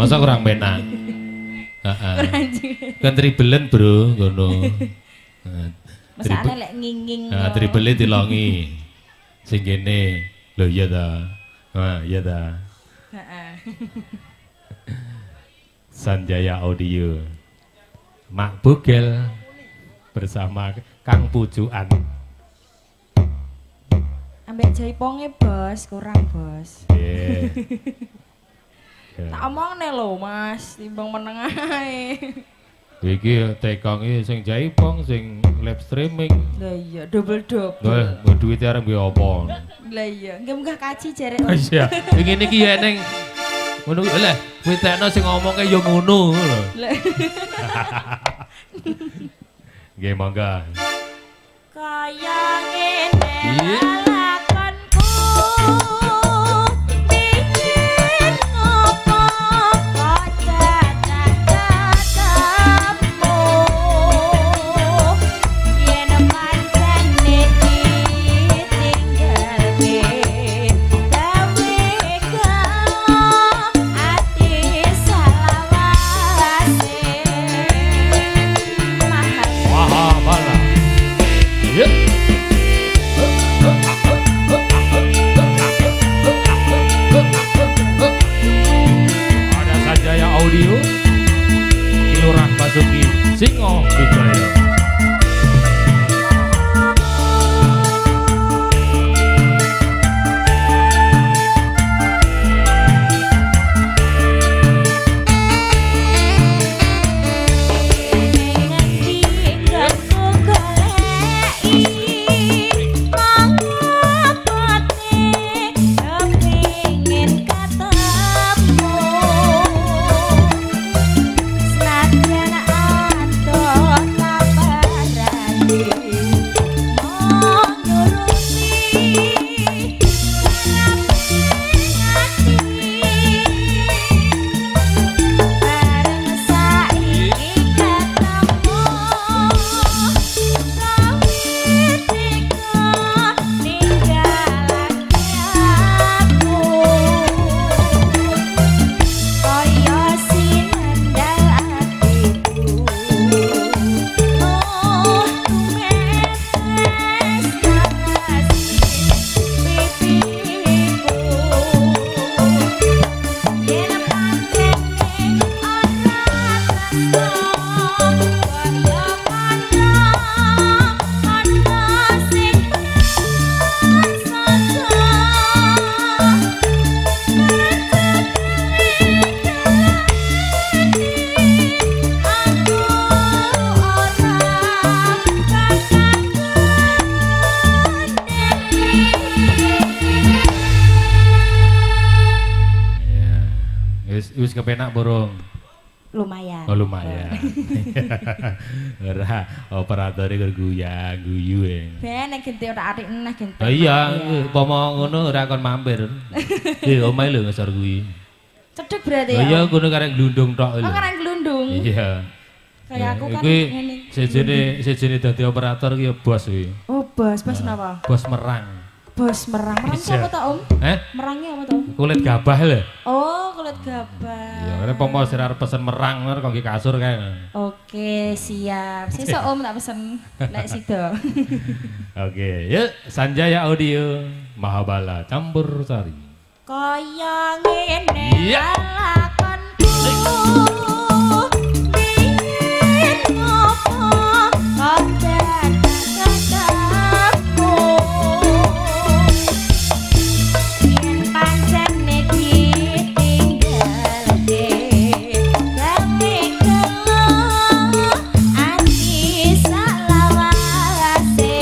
Masa kurang penak. Heeh. Kan tribelen, Bro, ngono. Masane lek nginging. Nah, tribele dilongi. Sing kene. Lho iya ta. Nah, iya ta. Heeh. Sanjaya Audio. Mak Bugel bersama Kang Pucukan. Ambek jaiponge, Bos, kurang, Bos. Nggih. Tak omongne lho, Mas, timbang meneng ae. Iki tekonge sing jaipong sing live streaming. Lah iya, double-double. Wah, mbok duwite arep nggo apa? Lah iya, nggih munggah kaji jare. Iya, ngene iki ya ning ngono kuwi lho, kuwi tekno sing ngomongke ya ngono lho. Nggih, monggo. Kaya ngene Iya. lakonku. Bikin ngopo kok tetep-tetepmu. Yen pancen ditinggalke gawe ati salawase. Wah, bala. Iya. Ada Sanjaya Audio, Kilurah Basuki, Singo Wijaya. Wis kepenak burung. Lumayan. Oh lumayan. Ora operatore guyang guyu e. Ben nek genti ora atik neh genti. Oh iya, umpama ngono ora kon mampir. Omahe lho ngesor kuwi. Cedhek berarti Oh ya. iya ngono karek glundung tok lho. Oh karek glundung. Iya. Kayak aku kan Kuwi ngene. sejene dadi operator ki ya bos kuwi. Oh, bos napa? Bos merang. Bos merang. Merang Iya. apa to, Om? Merangnya apa to? Kulit gabah lho. Oh, kulit gabah. Iya, nek pomo sira arep pesen merang ngono kok kasur kae. Oke, siap. Sesuk Om tak pesen lek sida. Oke, yuk Sanjaya Audio Mahabala Campur Sari. Kaya ngene Iya. lakonku. Biyen ngopo kok tetep-tetepmu. Yen pancen ditinggalke gawe ati salawase.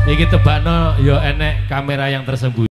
Iki tebakno ya enek kamera yang tersembunyi.